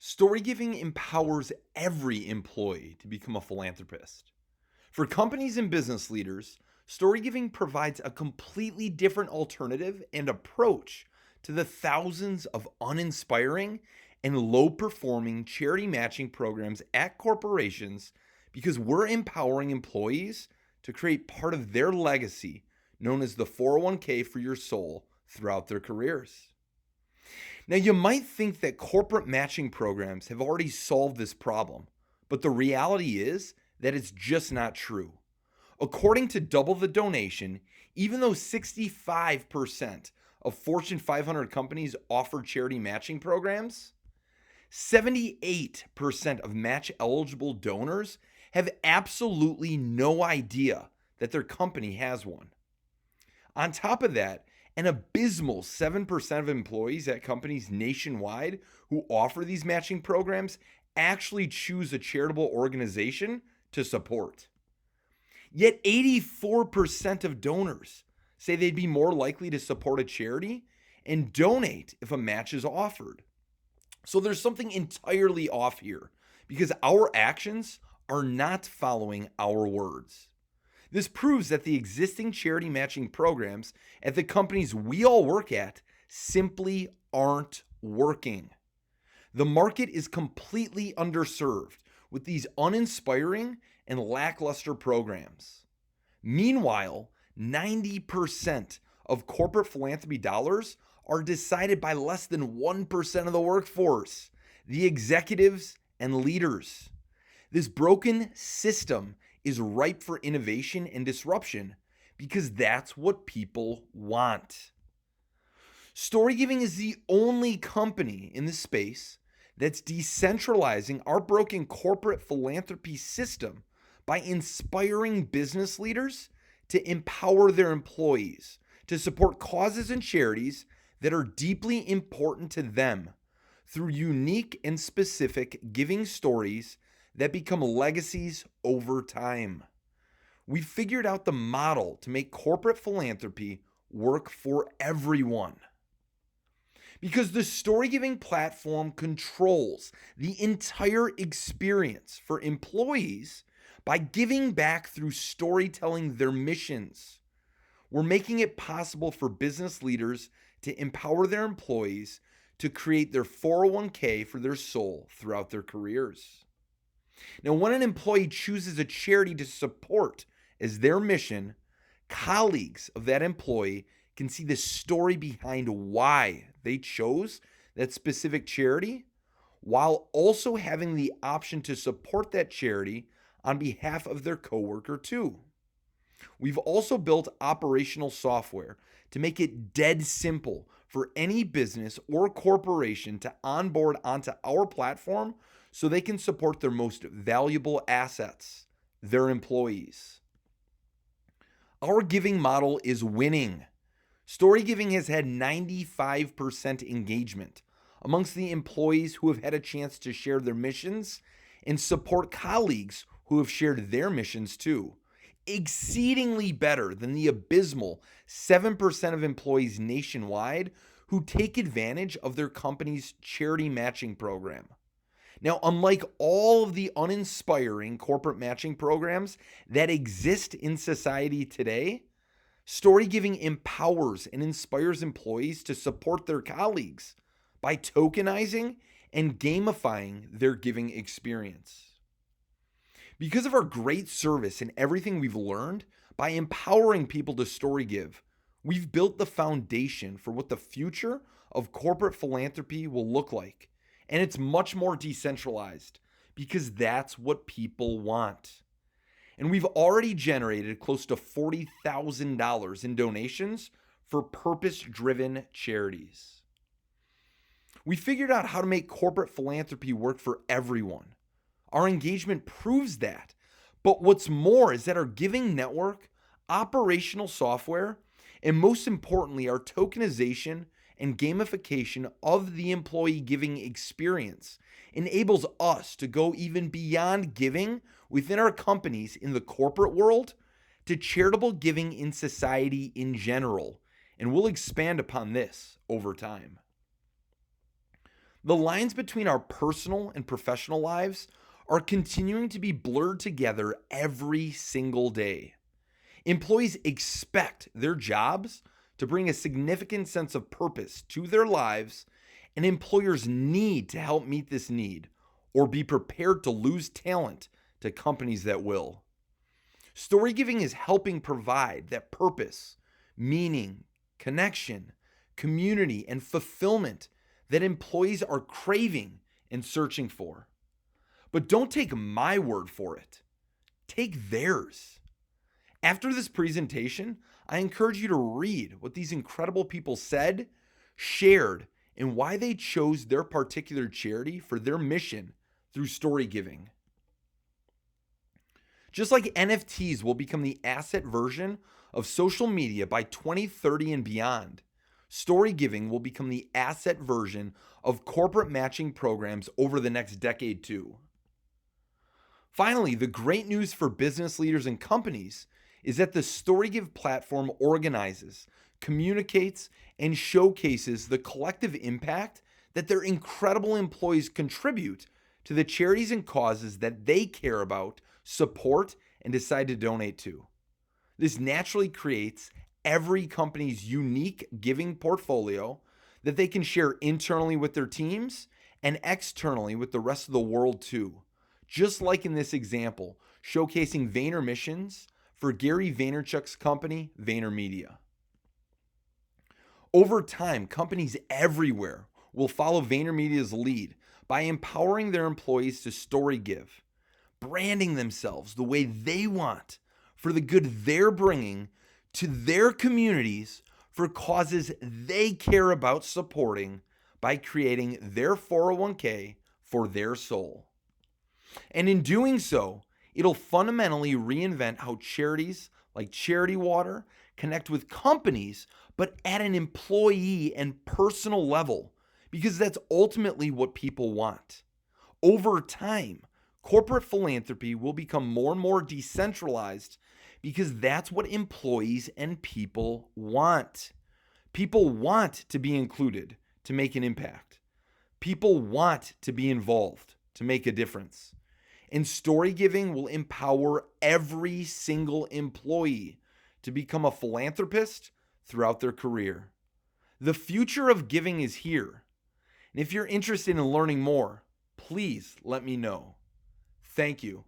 Storygiving empowers every employee to become a philanthropist. For companies and business leaders, Storygiving provides a completely different alternative and approach to the thousands of uninspiring and low performing charity matching programs at corporations because we're empowering employees to create part of their legacy known as the 401k for your soul throughout their careers. Now, you might think that corporate matching programs have already solved this problem, but the reality is that it's just not true. According to Double the Donation, even though 65% of Fortune 500 companies offer charity matching programs, 78% of match eligible donors have absolutely no idea that their company has one. On top of that, an abysmal 7% of employees at companies nationwide who offer these matching programs actually choose a charitable organization to support. Yet 84% of donors say they'd be more likely to support a charity and donate if a match is offered. So there's something entirely off here because our actions are not following our words. This proves that the existing charity matching programs at the companies we all work at simply aren't working. The market is completely underserved with these uninspiring and lackluster programs. Meanwhile, 90% of corporate philanthropy dollars are decided by less than 1% of the workforce, the executives and leaders. This broken system is ripe for innovation and disruption because that's what people want. Storygiving is the only company in this space that's decentralizing our broken corporate philanthropy system by inspiring business leaders to empower their employees to support causes and charities that are deeply important to them through unique and specific giving stories that become legacies over time. We figured out the model to make corporate philanthropy work for everyone. Because the Storygiving platform controls the entire experience for employees by giving back through storytelling their missions. We're making it possible for business leaders to empower their employees to create their 401k for their soul throughout their careers. Now, when an employee chooses a charity to support as their mission, colleagues of that employee can see the story behind why they chose that specific charity, while also having the option to support that charity on behalf of their coworker too. We've also built operational software to make it dead simple for any business or corporation to onboard onto our platform so they can support their most valuable assets, their employees. Our giving model is winning. Storygiving has had 95% engagement amongst the employees who have had a chance to share their missions and support colleagues who have shared their missions too, exceedingly better than the abysmal 7% of employees nationwide who take advantage of their company's charity matching program. Now, unlike all of the uninspiring corporate matching programs that exist in society today, Storygiving empowers and inspires employees to support their colleagues by tokenizing and gamifying their giving experience. Because of our great service and everything we've learned, by empowering people to storygive, we've built the foundation for what the future of corporate philanthropy will look like. And it's much more decentralized because that's what people want. And we've already generated close to $40,000 in donations for purpose-driven charities. We figured out how to make corporate philanthropy work for everyone. Our engagement proves that. But what's more is that our giving network, operational software, and most importantly, our tokenization and gamification of the employee giving experience enables us to go even beyond giving within our companies in the corporate world to charitable giving in society in general. And we'll expand upon this over time. The lines between our personal and professional lives are continuing to be blurred together every single day. Employees expect their jobs to bring a significant sense of purpose to their lives, and employers need to help meet this need or be prepared to lose talent to companies that will. Storygiving is helping provide that purpose, meaning, connection, community, and fulfillment that employees are craving and searching for. But don't take my word for it. Take theirs. After this presentation, I encourage you to read what these incredible people said, shared, and why they chose their particular charity for their mission through Storygiving. Just like NFTs will become the asset version of social media by 2030 and beyond, Storygiving will become the asset version of corporate matching programs over the next decade too. Finally, the great news for business leaders and companies is that the Storygive platform organizes, communicates, and showcases the collective impact that their incredible employees contribute to the charities and causes that they care about, support, and decide to donate to. This naturally creates every company's unique giving portfolio that they can share internally with their teams and externally with the rest of the world too. Just like in this example, showcasing Vayner missions for Gary Vaynerchuk's company, VaynerMedia. Over time, companies everywhere will follow VaynerMedia's lead by empowering their employees to storygive, branding themselves the way they want for the good they're bringing to their communities for causes they care about supporting by creating their 401k for their soul. And in doing so, it'll fundamentally reinvent how charities like Charity Water connect with companies, but at an employee and personal level, because that's ultimately what people want. Over time, corporate philanthropy will become more and more decentralized because that's what employees and people want. People want to be included to make an impact. People want to be involved to make a difference. And Storygiving will empower every single employee to become a philanthropist throughout their career. The future of giving is here. And if you're interested in learning more, please let me know. Thank you.